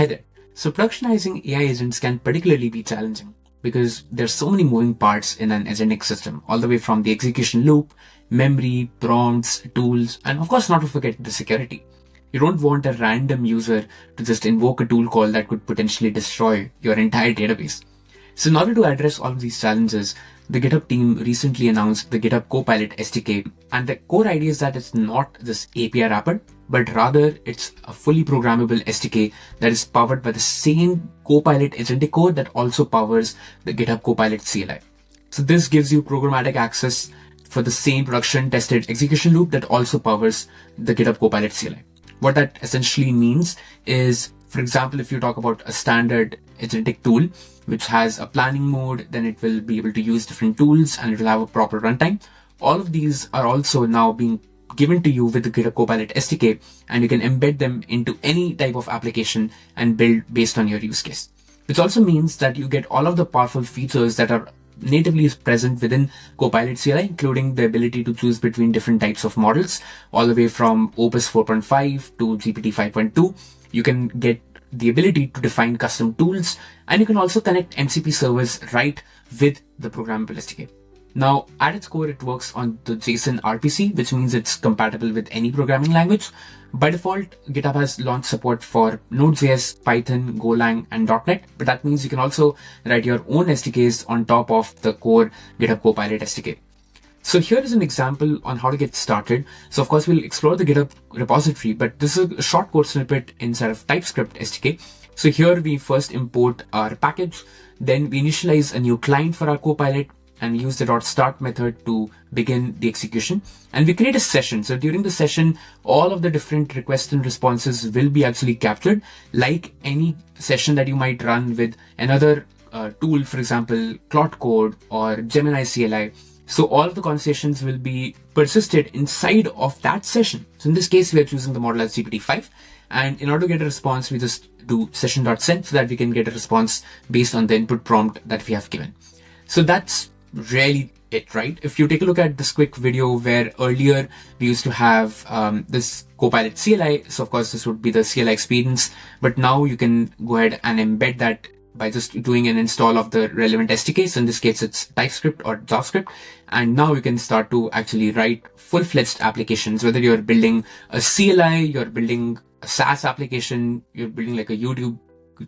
Hi there. So productionizing AI agents can particularly be challenging because there's so many moving parts in an agentic system, all the way from the execution loop, memory, prompts, tools, and of course not to forget the security. You don't want a random user to just invoke a tool call that could potentially destroy your entire database. So in order to address all of these challenges, the GitHub team recently announced the GitHub Copilot SDK, and the core idea is that it's not this API wrapper, but rather it's a fully programmable SDK that is powered by the same Copilot agentic code that also powers the GitHub Copilot CLI. So this gives you programmatic access for the same production tested execution loop that also powers the GitHub Copilot CLI. What that essentially means is, for example, if you talk about a standard agentic tool, which has a planning mode, then it will be able to use different tools and it will have a proper runtime. All of these are also now being given to you with the GitHub Copilot SDK, and you can embed them into any type of application and build based on your use case. Which also means that you get all of the powerful features that are natively present within Copilot CLI, including the ability to choose between different types of models, all the way from Opus 4.5 to GPT 5.2. You can get the ability to define custom tools, and you can also connect MCP servers right with the programmable SDK. Now, at its core, it works on the JSON RPC, which means it's compatible with any programming language. By default, GitHub has launched support for Node.js, Python, Golang, and .NET, but that means you can also write your own SDKs on top of the core GitHub Copilot SDK. So here is an example on how to get started. So of course, we'll explore the GitHub repository, but this is a short code snippet inside of TypeScript SDK. So here we first import our package, then we initialize a new client for our Copilot, and use the .start method to begin the execution. And we create a session. So during the session, all of the different requests and responses will be actually captured, like any session that you might run with another tool, for example, Claude Code or Gemini CLI. So all of the conversations will be persisted inside of that session. So in this case, we are choosing the model as GPT-5. And in order to get a response, we just do session.send so that we can get a response based on the input prompt that we have given. So that's really it, right? If you take a look at this quick video where earlier we used to have this Copilot CLI, so of course this would be the CLI experience, but now you can go ahead and embed that by just doing an install of the relevant SDKs. In this case, it's TypeScript or JavaScript. And now you can start to actually write full-fledged applications, whether you're building a CLI, you're building a SaaS application, you're building like a YouTube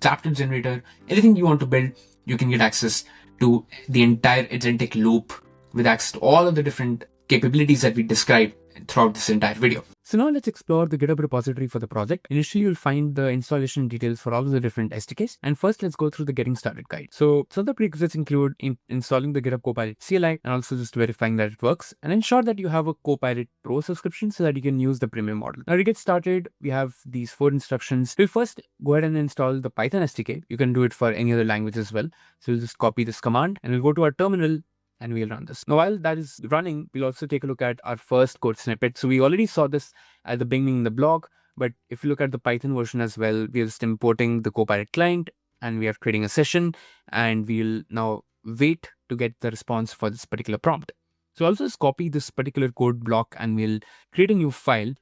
chapter generator, anything you want to build, you can get access to the entire agentic loop with access to all of the different capabilities that we described throughout this entire video. So now let's explore the GitHub repository for the project. Initially, you'll find the installation details for all of the different SDKs. And first, let's go through the getting started guide. So some of the prerequisites include installing the GitHub Copilot CLI and also just verifying that it works, and ensure that you have a Copilot Pro subscription so that you can use the premium model. Now to get started, we have these 4 instructions. We'll first go ahead and install the Python SDK. You can do it for any other language as well. So we'll just copy this command and we'll go to our terminal and we'll run this. Now, while that is running, we'll also take a look at our first code snippet. So we already saw this at the beginning in the blog, but if you look at the Python version as well, we're just importing the Copilot client and we are creating a session, and we'll now wait to get the response for this particular prompt. So I'll just copy this particular code block and we'll create a new file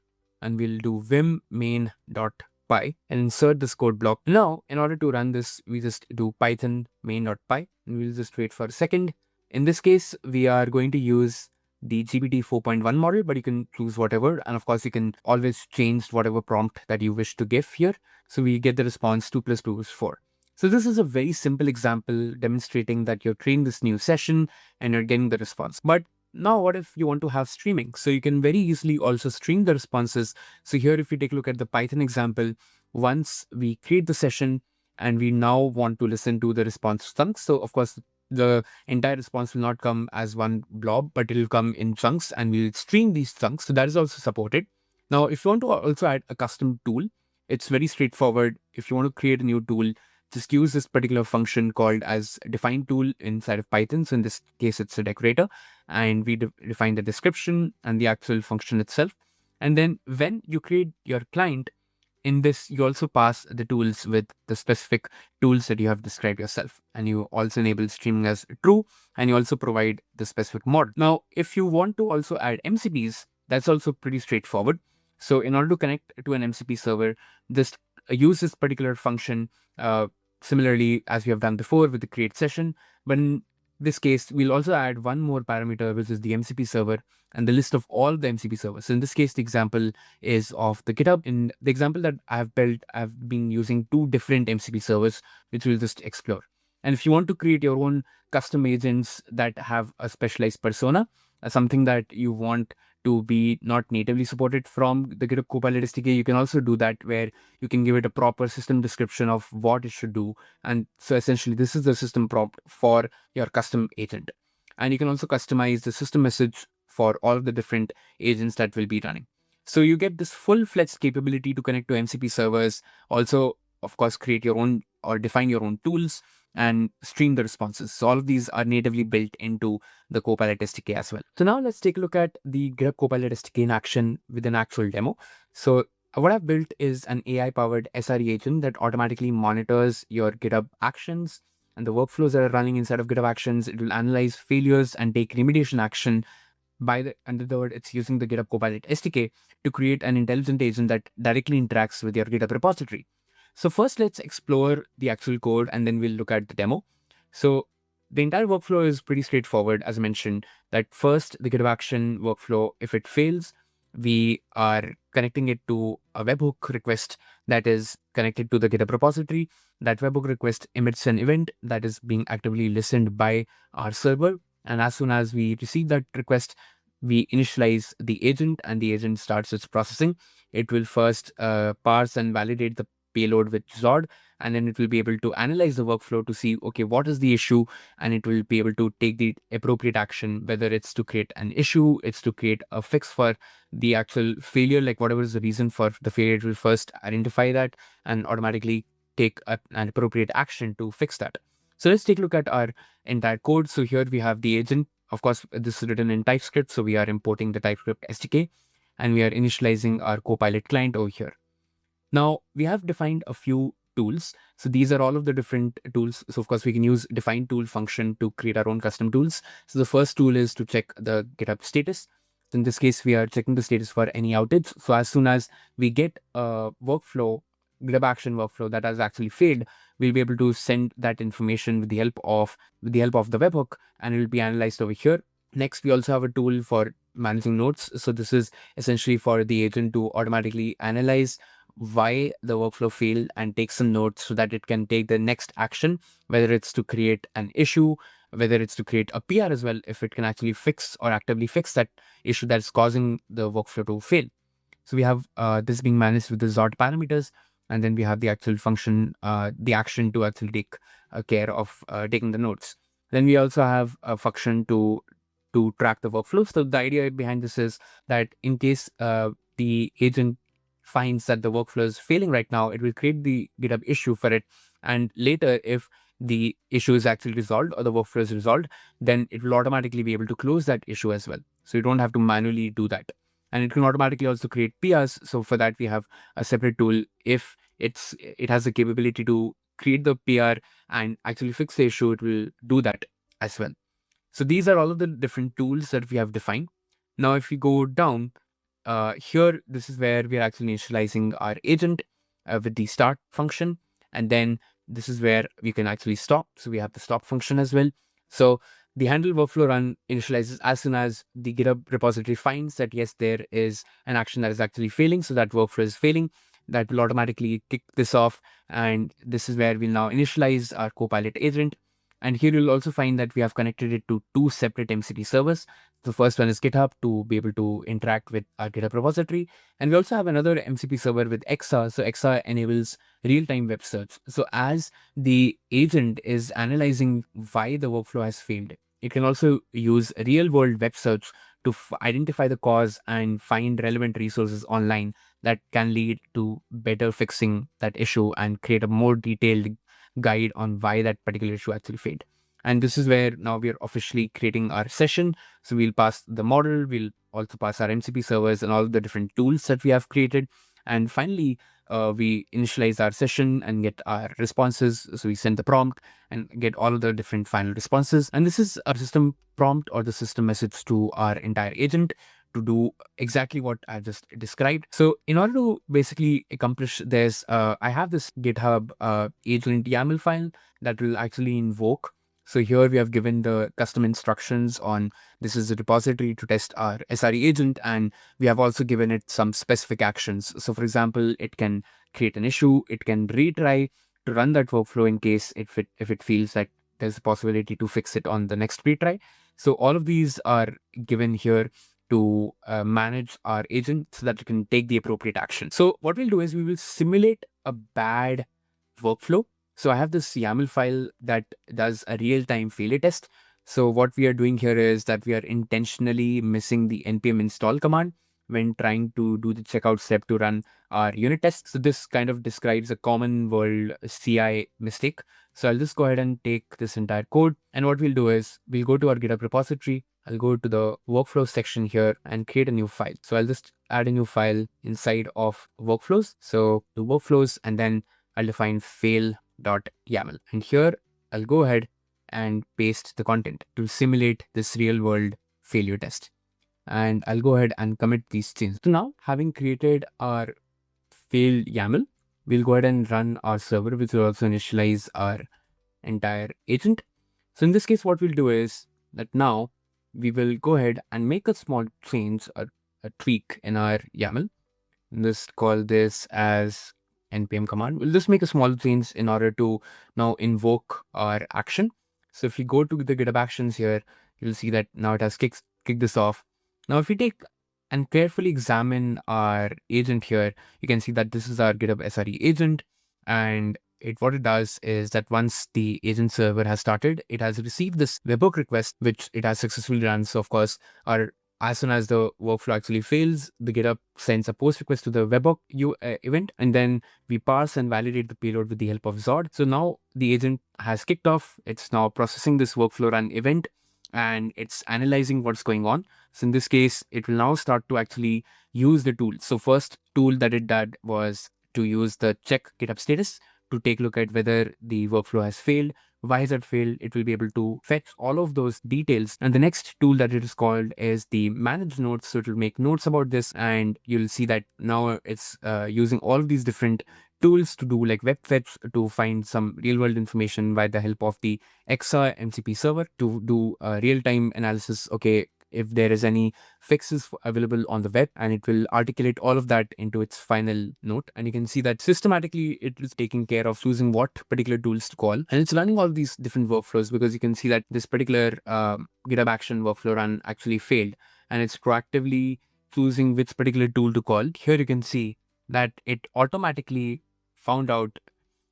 and we'll do vim main.py and insert this code block. Now, in order to run this, we just do python main.py and we'll just wait for a second. In this case, we are going to use the GPT 4.1 model, but you can choose whatever. And of course, you can always change whatever prompt that you wish to give here. So we get the response 2 + 2 is 4. So this is a very simple example demonstrating that you're creating this new session and you're getting the response. But now what if you want to have streaming? So you can very easily also stream the responses. So here, if you take a look at the Python example, once we create the session and we now want to listen to the response chunks. So of course, the entire response will not come as one blob, but it will come in chunks and we'll stream these chunks. So that is also supported. Now, if you want to also add a custom tool, it's very straightforward. If you want to create a new tool, just use this particular function called as define tool inside of Python. So in this case, it's a decorator, and we define the description and the actual function itself. And then when you create your client, in this, you also pass the tools with the specific tools that you have described yourself. And you also enable streaming as true, and you also provide the specific model. Now, if you want to also add MCPs, that's also pretty straightforward. So in order to connect to an MCP server, just use this particular function similarly as we have done before with the create session. But in this case, we'll also add one more parameter, which is the MCP server and the list of all the MCP servers. So in this case, the example is of the GitHub. In the example that I've built, I've been using 2 different MCP servers, which we'll just explore. And if you want to create your own custom agents that have a specialized persona, something that you want to be not natively supported from the GitHub Copilot SDK, you can also do that, where you can give it a proper system description of what it should do. And so essentially, this is the system prompt for your custom agent. And you can also customize the system message for all of the different agents that will be running. So you get this full-fledged capability to connect to MCP servers, also, of course, create your own or define your own tools and stream the responses. So all of these are natively built into the Copilot SDK as well. So now let's take a look at the GitHub Copilot SDK in action with an actual demo. So what I've built is an AI-powered SRE agent that automatically monitors your GitHub actions and the workflows that are running inside of GitHub Actions. It will analyze failures and take remediation action. Under the word, it's using the GitHub Copilot SDK to create an intelligent agent that directly interacts with your GitHub repository. So first, let's explore the actual code and then we'll look at the demo. So the entire workflow is pretty straightforward. As I mentioned, that first, the GitHub action workflow, if it fails, we are connecting it to a webhook request that is connected to the GitHub repository. That webhook request emits an event that is being actively listened by our server. And as soon as we receive that request, we initialize the agent and the agent starts its processing. It will first parse and validate the payload with Zod, and then it will be able to analyze the workflow to see, okay, what is the issue, and it will be able to take the appropriate action, whether it's to create an issue, it's to create a fix for the actual failure, like whatever is the reason for the failure, it will first identify that and automatically take an appropriate action to fix that. So let's take a look at our entire code. So here we have the agent. Of course, this is written in TypeScript, so we are importing the TypeScript SDK, and we are initializing our Copilot client over here. Now, we have defined a few tools. So these are all of the different tools. So of course, we can use define tool function to create our own custom tools. So the first tool is to check the GitHub status. So in this case, we are checking the status for any outage. So as soon as we get a workflow, GitHub action workflow that has actually failed, we'll be able to send that information with the help of the webhook, and it will be analyzed over here. Next, we also have a tool for managing notes. So this is essentially for the agent to automatically analyze why the workflow failed and take some notes so that it can take the next action, whether it's to create an issue, whether it's to create a PR as well, if it can actually fix or actively fix that issue that's causing the workflow to fail. So we have this being managed with the Zod parameters, and then we have the actual function, the action to actually take care of taking the notes. Then we also have a function to track the workflow. So the idea behind this is that in case the agent finds that the workflow is failing right now, it will create the GitHub issue for it. And later, if the issue is actually resolved or the workflow is resolved, then it will automatically be able to close that issue as well. So you don't have to manually do that. And it can automatically also create PRs. So for that, we have a separate tool. If it has the capability to create the PR and actually fix the issue, it will do that as well. So these are all of the different tools that we have defined. Now, if we go down, here, this is where we are actually initializing our agent with the start function. And then this is where we can actually stop. So we have the stop function as well. So the handle workflow run initializes as soon as the GitHub repository finds that, yes, there is an action that is actually failing. So that workflow is failing. That will automatically kick this off. And this is where we'll now initialize our Copilot agent. And here you'll also find that we have connected it to 2 separate MCP servers. The first one is GitHub to be able to interact with our GitHub repository. And we also have another MCP server with Exa. So Exa enables real-time web search. So as the agent is analyzing why the workflow has failed, it can also use real-world web search to identify the cause and find relevant resources online that can lead to better fixing that issue and create a more detailed guide on why that particular issue actually failed. And this is where now we are officially creating our session. So we'll pass the model, we'll also pass our MCP servers and all the different tools that we have created. And finally, we initialize our session and get our responses. So we send the prompt and get all of the different final responses. And this is our system prompt or the system message to our entire agent to do exactly what I just described. So in order to basically accomplish this, I have this GitHub agent YAML file that will actually invoke. So here we have given the custom instructions on this is the repository to test our SRE agent, and we have also given it some specific actions. So for example, it can create an issue, it can retry to run that workflow in case if it feels like there's a possibility to fix it on the next retry. So all of these are given here to manage our agent so that we can take the appropriate action. So what we'll do is we will simulate a bad workflow. So I have this YAML file that does a real-time failure test. So what we are doing here is that we are intentionally missing the npm install command when trying to do the checkout step to run our unit test. So this kind of describes a common world CI mistake. So I'll just go ahead and take this entire code. And what we'll do is we'll go to our GitHub repository. I'll go to the workflows section here and create a new file. So I'll just add a new file inside of workflows. So the workflows, and then I'll define fail.yaml. And here I'll go ahead and paste the content to simulate this real world failure test. And I'll go ahead and commit these changes. So now, having created our failed YAML, we'll go ahead and run our server, which will also initialize our entire agent. So in this case, what we'll do is that now we will go ahead and make a small change, a tweak in our YAML. And just call this as npm command. We'll just make a small change in order to now invoke our action. So if you go to the GitHub Actions here, you'll see that now it has kicked this off. Now, if we take and carefully examine our agent here, you can see that this is our GitHub SRE agent. And what it does is that once the agent server has started, it has received this webhook request, which it has successfully run. So of course, as soon as the workflow actually fails, the GitHub sends a post request to the webhook event, and then we parse and validate the payload with the help of Zod. So now the agent has kicked off. It's now processing this workflow run event, and it's analyzing what's going on. So in this case, it will now start to actually use the tool. So first tool that it did was to use the check GitHub status to take a look at whether the workflow has failed. Why has it failed? It will be able to fetch all of those details. And the next tool that it is called is the manage notes. So it will make notes about this, and you'll see that now it's using all of these different tools to do like web fetch to find some real world information by the help of the XR MCP server to do real-time analysis. Okay, if there is any fixes available on the web, and it will articulate all of that into its final note. And you can see that systematically it is taking care of choosing what particular tools to call, and it's running all these different workflows, because you can see that this particular GitHub action workflow run actually failed, and it's proactively choosing which particular tool to call. Here you can see that it automatically found out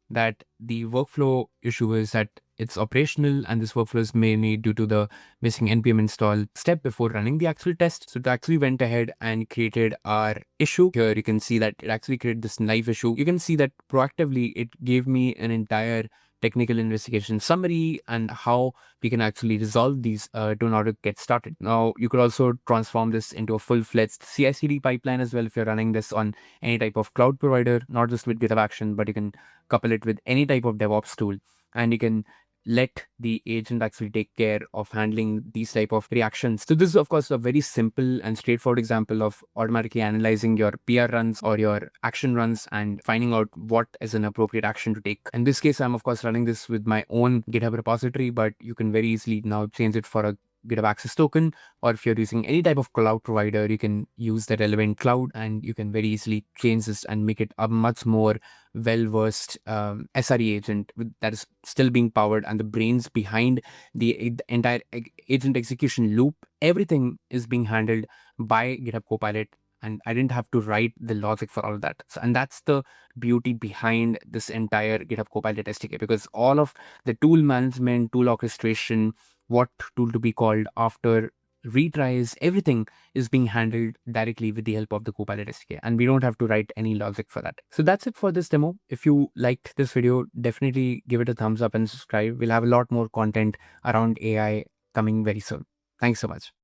that the workflow issue is that it's operational, and this workflow is mainly due to the missing npm install step before running the actual test. So it actually went ahead and created our issue. Here you can see that it actually created this live issue. You can see that proactively it gave me an entire technical investigation summary and how we can actually resolve these in order to get started. Now, you could also transform this into a full-fledged CI/CD pipeline as well if you're running this on any type of cloud provider, not just with GitHub Action, but you can couple it with any type of DevOps tool, and you can let the agent actually take care of handling these type of reactions. So this is of course a very simple and straightforward example of automatically analyzing your PR runs or your action runs and finding out what is an appropriate action to take. In this case, I'm of course running this with my own GitHub repository, but you can very easily now change it for a GitHub Access token, or if you're using any type of cloud provider, you can use the relevant cloud, and you can very easily change this and make it a much more well-versed SRE agent that is still being powered, and the brains behind the entire agent execution loop, everything is being handled by GitHub Copilot, and I didn't have to write the logic for all of that. So, and that's the beauty behind this entire GitHub Copilot SDK, because all of the tool management, tool orchestration, what tool to be called after retries, everything is being handled directly with the help of the Copilot SDK, and we don't have to write any logic for that. So that's it for this demo. If you liked this video, definitely give it a thumbs up and subscribe. We'll have a lot more content around AI coming very soon. Thanks so much.